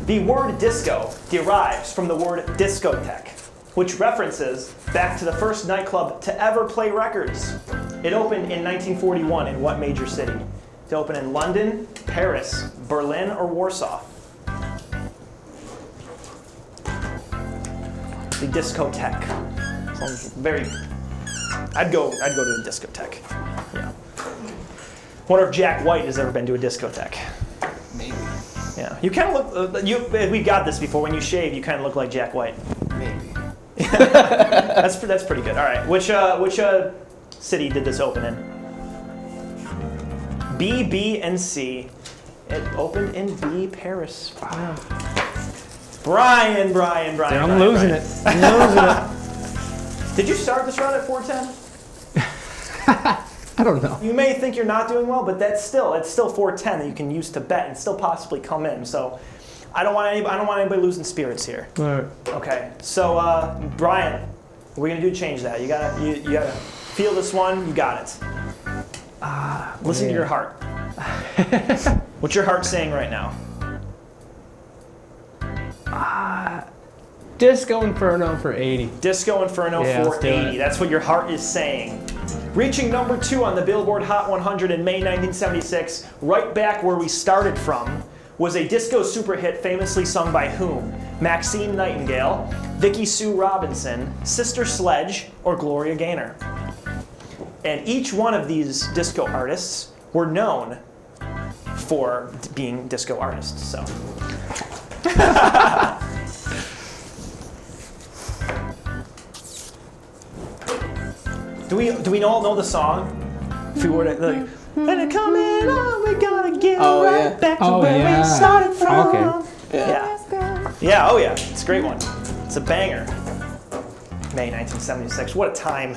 The word disco derives from the word discotheque, which references back to the first nightclub to ever play records. It opened in 1941 in what major city? It opened in London, Paris, Berlin, or Warsaw? The discotheque. Sounds very. I'd go to a discotheque. Yeah. Wonder if Jack White has ever been to a discotheque. Maybe. Yeah. You kind of look. We got this before. When you shave, you kind of look like Jack White. Maybe. That's pretty good. All right. Which city did this open in? B, B, and C. It opened in B, Paris. Wow. Brian. I'm losing it. Did you start this round at 410? I don't know. You may think you're not doing well, but it's still 410 that you can use to bet and still possibly come in. So I don't want anybody losing spirits here. All right. Okay. So Brian, we're gonna change that. You gotta feel this one. You got it. Listen to your heart. What's your heart saying right now? Disco Inferno for 80. Disco Inferno Yeah, for let's do 80. it. That's what your heart is saying. Reaching number 2 on the Billboard Hot 100 in May 1976, right back where we started from, was a disco super hit famously sung by whom? Maxine Nightingale, Vicki Sue Robinson, Sister Sledge, or Gloria Gaynor. And each one of these disco artists were known for being disco artists. So. Do we all know the song? If we were to like, when it coming on, we gotta get right back to where we started from. Okay. Yeah. Oh yeah. It's a great one. It's a banger. May 1976. What a time.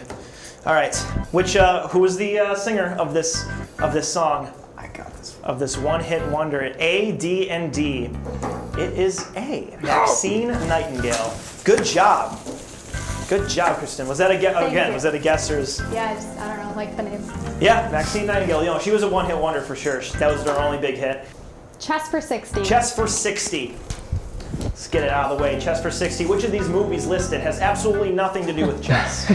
All right. Who was the singer of this song? I got this one. Of this one-hit wonder. A, D, and D. It is A. Maxine Nightingale. Good job. Good job, Kristen. Was that a guess? Again, was that a guess or is? Yeah, I don't know, like the name. Yeah, Maxine Nightingale. You know, she was a one-hit wonder for sure. That was her only big hit. Chess for 60. Chess for 60. Let's get it out of the way. Chess for 60. Which of these movies listed has absolutely nothing to do with chess?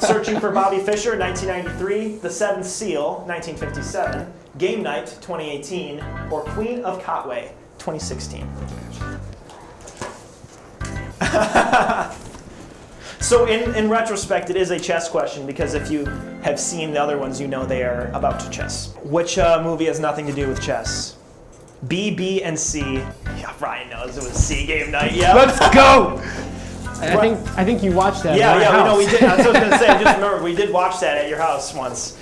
Searching for Bobby Fischer, 1993. The Seventh Seal, 1957. Game Night, 2018. Or Queen of Katwe, 2016. So in retrospect, it is a chess question because if you have seen the other ones, you know they are about chess. Which movie has nothing to do with chess? B, B, and C. Yeah, Ryan knows it was C, Game Night. Yeah. Let's go. I think you watched that. Yeah, at my yeah, house. we did. That's what I was gonna say. I just remembered we did watch that at your house once.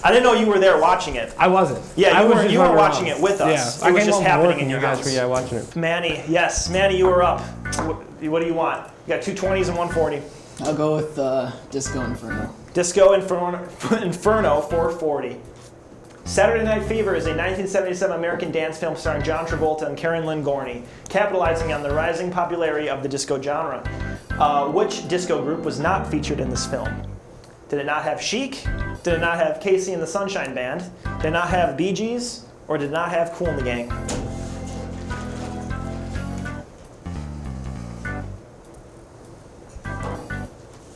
I didn't know you were there watching it. I wasn't. Yeah, I you was weren't. just You weren't running watching around. it with us. Yeah, It was just happening working, in your you guys house. were watching it. Manny, yes, Manny, you were up. What do you want? You got 2 20s and 140. I'll go with Disco Inferno. Disco Inferno 440. Saturday Night Fever is a 1977 American dance film starring John Travolta and Karen Lynn Gorney, capitalizing on the rising popularity of the disco genre. Which disco group was not featured in this film? Did it not have Chic? Did it not have Casey and the Sunshine Band? Did it not have Bee Gees? Or did it not have Kool and the Gang?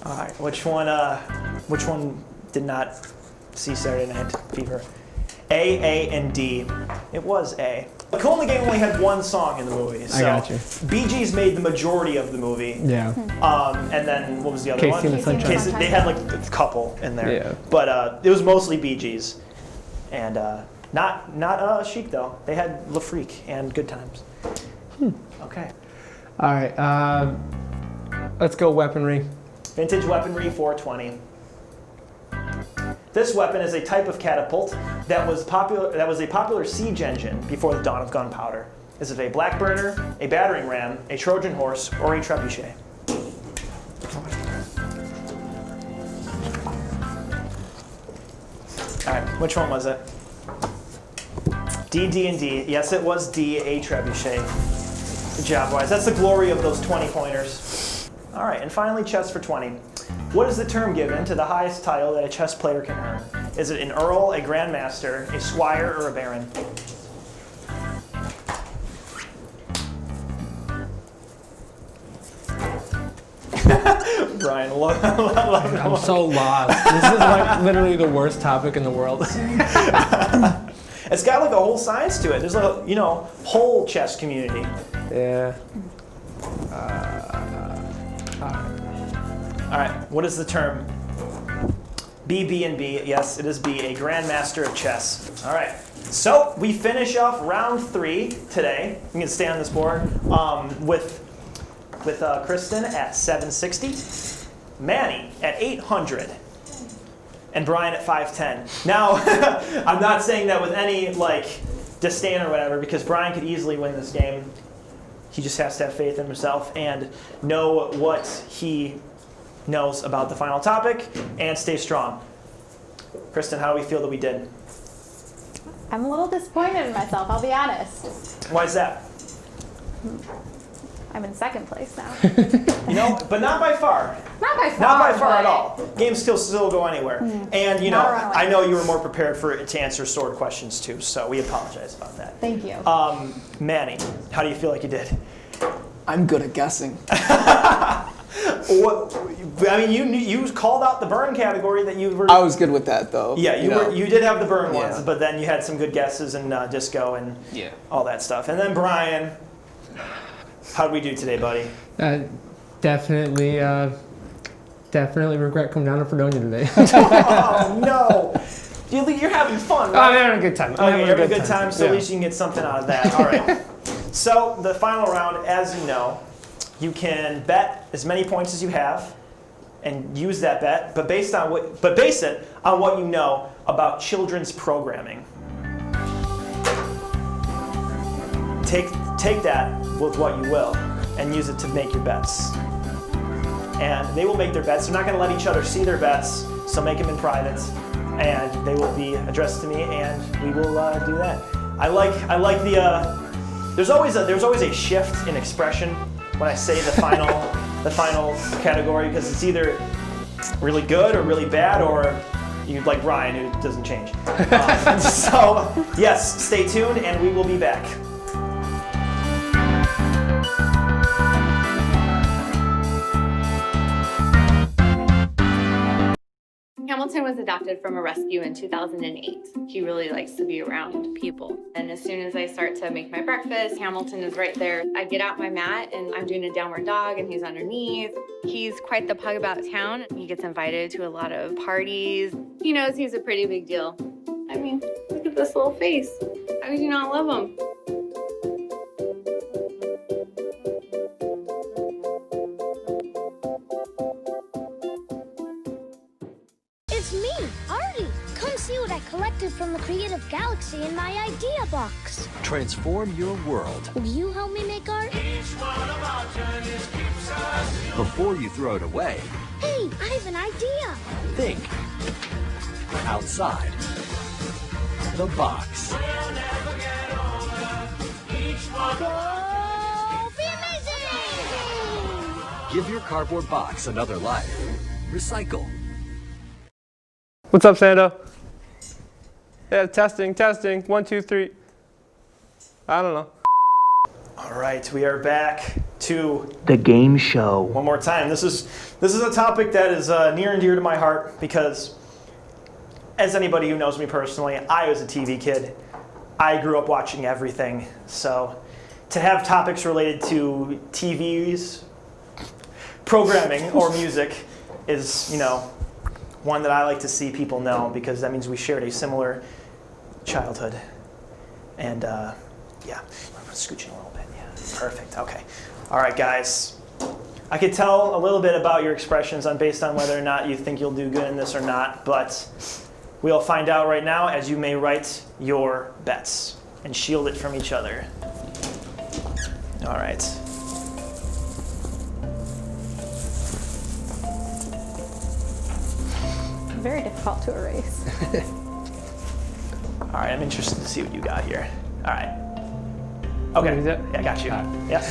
All right, which one did not see Saturday Night Fever? A, and D. It was A. Kool and the Gang only had one song in the movie, so I got you. Bee Gees made the majority of the movie. Yeah. And then what was the other Casey one? and the Sunshine Casey, they had like a couple in there. Yeah. But it was mostly Bee Gees, and not Chic though. They had La Freak and Good Times. Okay. All right. Let's go weaponry. Vintage weaponry 420. This weapon is a type of catapult that was a popular siege engine before the dawn of gunpowder. Is it a black burner, a battering ram, a Trojan horse, or a trebuchet? All right, which one was it? D, D, and D. Yes, it was D, a trebuchet. Good job, boys. That's the glory of those 20 pointers. All right, and finally, chess for 20. What is the term given to the highest title that a chess player can earn? Is it an earl, a grandmaster, a squire, or a baron? Brian, I'm so lost. This is like literally the worst topic in the world. It's got like a whole science to it. There's a whole chess community. Yeah. All right, what is the term? B, B, and B. Yes, it is B, a grandmaster of chess. All right, so we finish off round 3 today. You can stay on this board with Kristen at 760, Manny at 800, and Brian at 510. Now, I'm not saying that with any disdain or whatever, because Brian could easily win this game. He just has to have faith in himself and know what he knows about the final topic and stay strong. Kristen, how do we feel that we did? I'm a little disappointed in myself, I'll be honest. Why is that? I'm in second place now. But not by far. Not by far. Not by far but at all. Games still go anywhere. And I know you were more prepared to answer sword questions too, so we apologize about that. Thank you. Manny, how do you feel like you did? I'm good at guessing. You called out the burn category that you were. I was good with that though. Yeah, you did have the burn ones, Yeah. but then you had some good guesses in disco and all that stuff. And then Brian, how'd we do today, buddy? Definitely regret coming down to Fredonia today. Oh no! You're having fun, right? Oh, we're having a good time. Okay, you're having a good time, so Yeah. at least you can get something out of that. All right. So the final round, as you know, you can bet as many points as you have, and use that bet, but base it on what you know about children's programming. Take that with what you will, and use it to make your bets. And they will make their bets. They're not going to let each other see their bets, so make them in private, and they will be addressed to me, and we will do that. I like the. There's always a shift in expression when I say the final category, because it's either really good or really bad, or you like Ryan, who doesn't change. So yes, stay tuned, and we will be back. Hamilton was adopted from a rescue in 2008. He really likes to be around people. And as soon as I start to make my breakfast, Hamilton is right there. I get out my mat and I'm doing a downward dog and he's underneath. He's quite the pug about town. He gets invited to a lot of parties. He knows he's a pretty big deal. I mean, look at this little face. How could you not love him? collected from the creative galaxy in my idea box. Transform your world Will you help me make art? before you throw it away. Hey, I have an idea. Think outside the box. Go be amazing! Give your cardboard box another life. Recycle. What's up, Sando? Yeah, testing. 1, 2, 3. I don't know. All right, we are back to The game show. one more time. This is a topic that is near and dear to my heart because, as anybody who knows me personally, I was a TV kid. I grew up watching everything. So to have topics related to TV's programming or music is, one that I like to see people know because that means we shared a similar childhood. And yeah, I'm scooching a little bit. Yeah, perfect. Okay. All right, guys. I could tell a little bit about your expressions based on whether or not you think you'll do good in this or not, but we'll find out right now as you may write your bets and shield it from each other. All right. Very difficult to erase. All right, I'm interested to see what you got here. All right. Okay. Yeah, I got you. Yeah.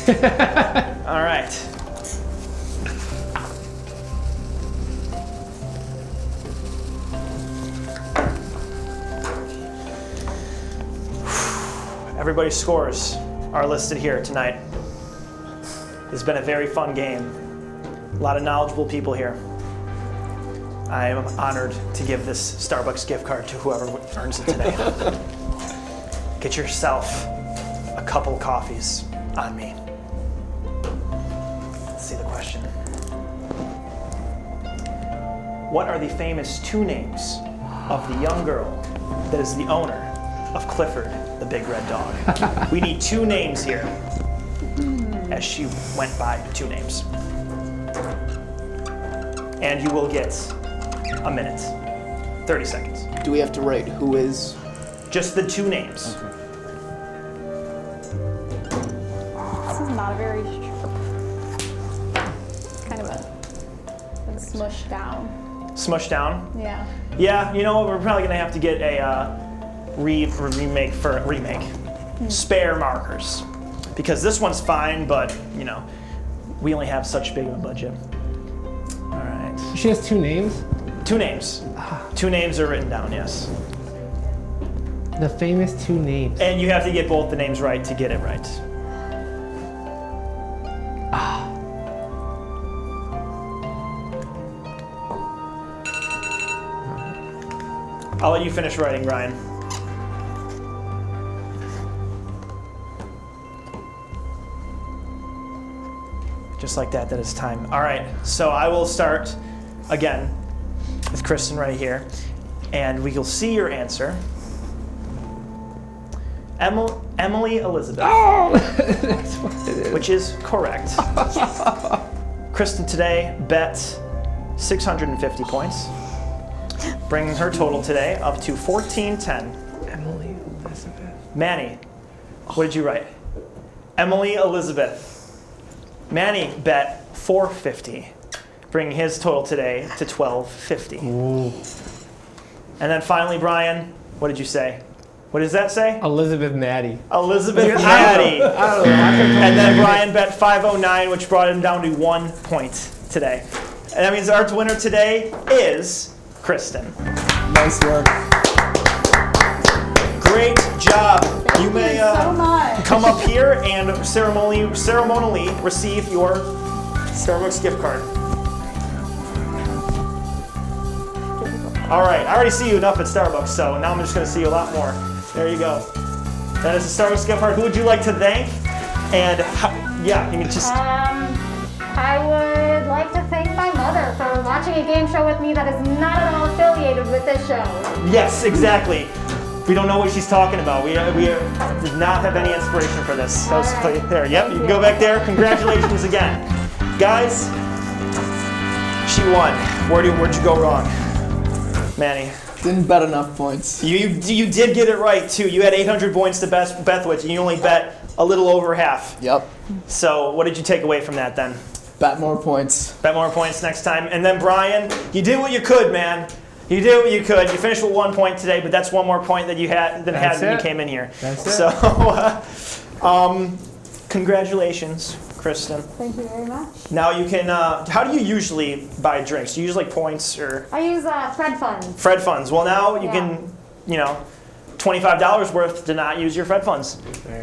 All right. Everybody's scores are listed here tonight. It's been a very fun game. A lot of knowledgeable people here. I am honored to give this Starbucks gift card to whoever earns it today. Get yourself a couple coffees on me. Let's see the question. What are the famous two names of the young girl that is the owner of Clifford, the Big Red Dog? We need two names here, as she went by two names. And you will get a minute, 30 seconds. Do we have to write who is? Just the two names. Okay. This is not a very sharp. It's kind of a smushed down. Smushed down? Yeah. Yeah, you know what? We're probably gonna have to get a remake. Spare markers. Because this one's fine, but we only have such big of a budget. All right. She has two names? Two names. Two names are written down, yes. The famous two names. And you have to get both the names right to get it right. I'll let you finish writing, Ryan. Just like that is time. All right, so I will start again with Kristen right here, and we will see your answer. Emily Elizabeth. Oh! That's what it is. Which is correct. Kristen today bet 650 points, bringing her total today up to 1410. Emily Elizabeth. Manny, what did you write? Emily Elizabeth. Manny bet 450, bringing his total today to 1250. Ooh. And then finally, Brian, what did you say? What does that say? Elizabeth Maddie. Elizabeth Maddie. I don't know. And then Brian bet 509, which brought him down to 1 point today. And that means our winner today is Kristen. Nice work. Great job. You may so much. come up here and ceremonially receive your Starbucks gift card. All right, I already see you enough at Starbucks, so now I'm just going to see you a lot more. There you go. That is a Starbucks gift card. Who would you like to thank? And yeah, you can just. I would like to thank my mother for watching a game show with me that is not at all affiliated with this show. Yes, exactly. We don't know what she's talking about. We did not have any inspiration for this. That was there. Yep, you can go back there. Congratulations again. Guys, she won. Where'd you go wrong? Manny. Didn't bet enough points. You did get it right too. You had 800 points to bet with, and you only bet a little over half. Yep. So what did you take away from that then? Bet more points. Bet more points next time. And then Brian, you did what you could, man. You did what you could. You finished with 1 point today, but that's one more point that you had when you came in here. That's it. So, congratulations, Kristen. Thank you very much. Now you can. How do you usually buy drinks? Do you use like points or I use Fred Funds. Fred funds? Well, now you can, $25 worth to not use your Fred funds.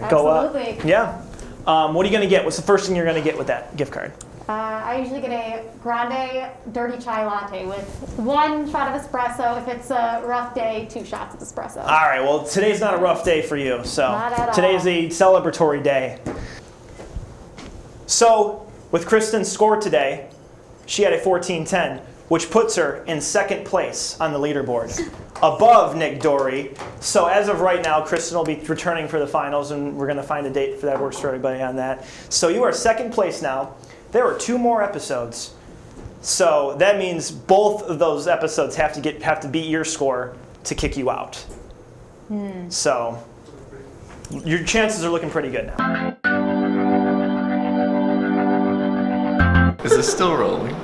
Go up. Absolutely. Yeah. What are you gonna get? What's the first thing you're gonna get with that gift card? I usually get a grande dirty chai latte with 1 shot of espresso. If it's a rough day, 2 shots of espresso. All right. Well, today's not a rough day for you. So Not at all. today's a celebratory day. So with Kristen's score today, she had a 1410, which puts her in 2nd place on the leaderboard, above Nick Dory. So as of right now, Kristen will be returning for the finals, and we're going to find a date for that. Works for everybody on that. So you are 2nd place now. There are 2 more episodes. So that means both of those episodes have to beat your score to kick you out. So your chances are looking pretty good now. Is this still rolling?